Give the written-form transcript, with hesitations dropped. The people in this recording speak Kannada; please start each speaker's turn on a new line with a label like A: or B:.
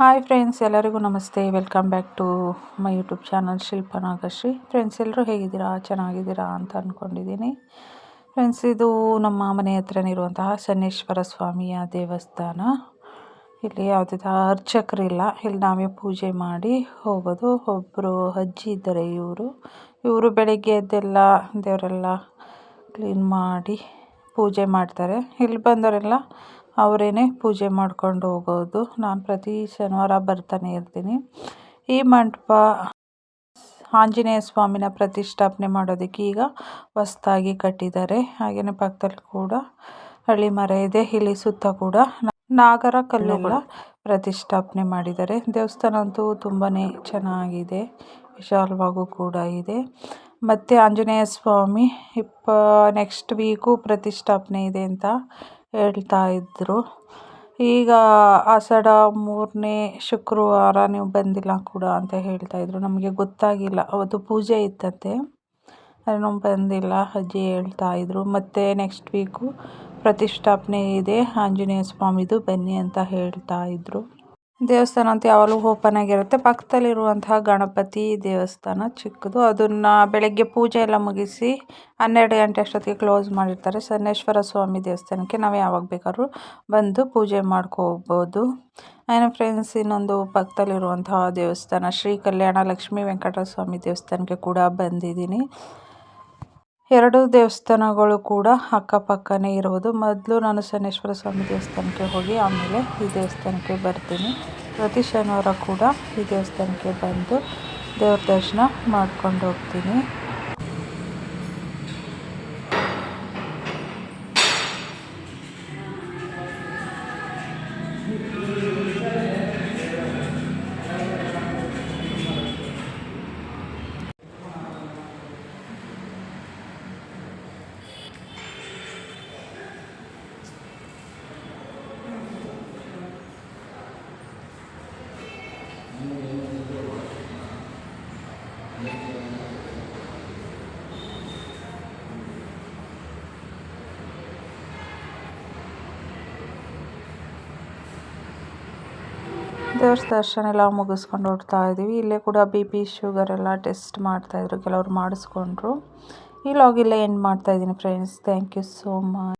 A: ಹಾಯ್ ಫ್ರೆಂಡ್ಸ್, ಎಲ್ಲರಿಗೂ ನಮಸ್ತೆ. Welcome back to my YouTube channel Shilpa Nagashree. Friends, ಎಲ್ಲರೂ ಹೇಗಿದ್ದೀರಾ? ಚೆನ್ನಾಗಿದ್ದೀರಾ ಅಂತ ಅಂದ್ಕೊಂಡಿದ್ದೀನಿ. ಫ್ರೆಂಡ್ಸ್, ಇದು ನಮ್ಮ ಮನೆ ಹತ್ರನೇ ಇರುವಂತಹ ಸನ್ನೇಶ್ವರ ಸ್ವಾಮಿಯ ದೇವಸ್ಥಾನ. ಇಲ್ಲಿ ಯಾವುದೇ ಅರ್ಚಕರಿಲ್ಲ, ಇಲ್ಲಿ ನಾವೇ ಪೂಜೆ ಮಾಡಿ ಹೋಗೋದು. ಒಬ್ಬರು ಅಜ್ಜಿ ಇದ್ದಾರೆ. ಇವರು ಬೆಳಗ್ಗೆ ಎದ್ದೆಲ್ಲ ದೇವರೆಲ್ಲ ಕ್ಲೀನ್ ಮಾಡಿ ಪೂಜೆ ಮಾಡ್ತಾರೆ. ಇಲ್ಲಿ ಬಂದವರೆಲ್ಲ ಅವರೇನೆ ಪೂಜೆ ಮಾಡ್ಕೊಂಡು ಹೋಗೋದು. ನಾನು ಪ್ರತಿ ಶನಿವಾರ ಬರ್ತಾನೆ ಇರ್ತೀನಿ. ಈ ಮಂಟಪ ಆಂಜನೇಯ ಸ್ವಾಮಿನ ಪ್ರತಿಷ್ಠಾಪನೆ ಮಾಡೋದಕ್ಕೆ ಈಗ ಹೊಸದಾಗಿ ಕಟ್ಟಿದ್ದಾರೆ. ಹಾಗೆಯೇ ಪಕ್ಕದಲ್ಲಿ ಕೂಡ ಹಳ್ಳಿ ಮರ ಇದೆ. ಇಲ್ಲಿ ಸುತ್ತ ಕೂಡ ನಾಗರ ಕಲ್ಲುಗಳ ಪ್ರತಿಷ್ಠಾಪನೆ ಮಾಡಿದ್ದಾರೆ. ದೇವಸ್ಥಾನ ಅಂತೂ ತುಂಬಾ ಚೆನ್ನಾಗಿದೆ, ವಿಶಾಲವಾಗೂ ಕೂಡ ಇದೆ. ಮತ್ತು ಆಂಜನೇಯ ಸ್ವಾಮಿ ನೆಕ್ಸ್ಟ್ ವೀಕು ಪ್ರತಿಷ್ಠಾಪನೆ ಇದೆ ಅಂತ ಹೇಳ್ತಾ ಇದ್ದರು. ಈಗ ಆಷಾಢ 3ನೇ ಶುಕ್ರವಾರ ನೀವು ಬಂದಿಲ್ಲ ಕೂಡ ಅಂತ ಹೇಳ್ತಾ ಇದ್ರು. ನಮಗೆ ಗೊತ್ತಾಗಿಲ್ಲ, ಅವತ್ತು ಪೂಜೆ ಇತ್ತಂತೆ, ನಾವು ಬಂದಿಲ್ಲ. ಅಜ್ಜಿ ಹೇಳ್ತಾ ಇದ್ರು. ಮತ್ತು ನೆಕ್ಸ್ಟ್ ವೀಕು ಪ್ರತಿಷ್ಠಾಪನೆ ಇದೆ ಆಂಜನೇಯ ಸ್ವಾಮಿದು, ಬನ್ನಿ ಅಂತ ಹೇಳ್ತಾ ಇದ್ರು. ದೇವಸ್ಥಾನ ಅಂತ ಯಾವಾಗಲೂ ಓಪನ್ ಆಗಿರುತ್ತೆ. ಪಕ್ಕದಲ್ಲಿರುವಂತಹ ಗಣಪತಿ ದೇವಸ್ಥಾನ ಚಿಕ್ಕದು, ಅದನ್ನು ಬೆಳಗ್ಗೆ ಪೂಜೆ ಎಲ್ಲ ಮುಗಿಸಿ 12 ಗಂಟೆ ಅಷ್ಟೊತ್ತಿಗೆ ಕ್ಲೋಸ್ ಮಾಡಿರ್ತಾರೆ. ಸನ್ನೇಶ್ವರ ಸ್ವಾಮಿ ದೇವಸ್ಥಾನಕ್ಕೆ ನಾವು ಯಾವಾಗ ಬೇಕಾದ್ರೂ ಬಂದು ಪೂಜೆ ಮಾಡ್ಕೋಬೋದು. ಏನು ಫ್ರೆಂಡ್ಸ್, ಇನ್ನೊಂದು ಪಕ್ಕದಲ್ಲಿರುವಂತಹ ದೇವಸ್ಥಾನ ಶ್ರೀ ಕಲ್ಯಾಣ ಲಕ್ಷ್ಮೀ ವೆಂಕಟೇಶ್ವರ ಸ್ವಾಮಿ ದೇವಸ್ಥಾನಕ್ಕೆ ಕೂಡ ಬಂದಿದ್ದೀನಿ. ಎರಡು ದೇವಸ್ಥಾನಗಳು ಕೂಡ ಅಕ್ಕಪಕ್ಕನೇ ಇರುವುದು. ಮೊದಲು ನಾನು ಸನ್ನೇಶ್ವರ ಸ್ವಾಮಿ ದೇವಸ್ಥಾನಕ್ಕೆ ಹೋಗಿ ಆಮೇಲೆ ಈ ದೇವಸ್ಥಾನಕ್ಕೆ ಬರ್ತೀನಿ. ಪ್ರತಿ ಶನಿವಾರ ಕೂಡ ಈ ದೇವಸ್ಥಾನಕ್ಕೆ ಬಂದು ದೇವ್ರ ದರ್ಶನ ಮಾಡ್ಕೊಂಡು ಹೋಗ್ತೀನಿ. ದೇವ್ರ ದರ್ಶನ ಎಲ್ಲ ಮುಗಿಸ್ಕೊಂಡು ಹೊರಡ್ತಾ ಇದ್ದೀವಿ. ಇಲ್ಲೇ ಕೂಡ BP ಶುಗರ್ ಎಲ್ಲ ಟೆಸ್ಟ್ ಮಾಡ್ತಾಯಿದ್ರು, ಕೆಲವರು ಮಾಡಿಸ್ಕೊಂಡ್ರು. ಈ ಲಾಗ್ ಇಲ್ಲೇ ಎಂಡ್ ಮಾಡ್ತಾಯಿದ್ದೀನಿ friends. Thank you so much.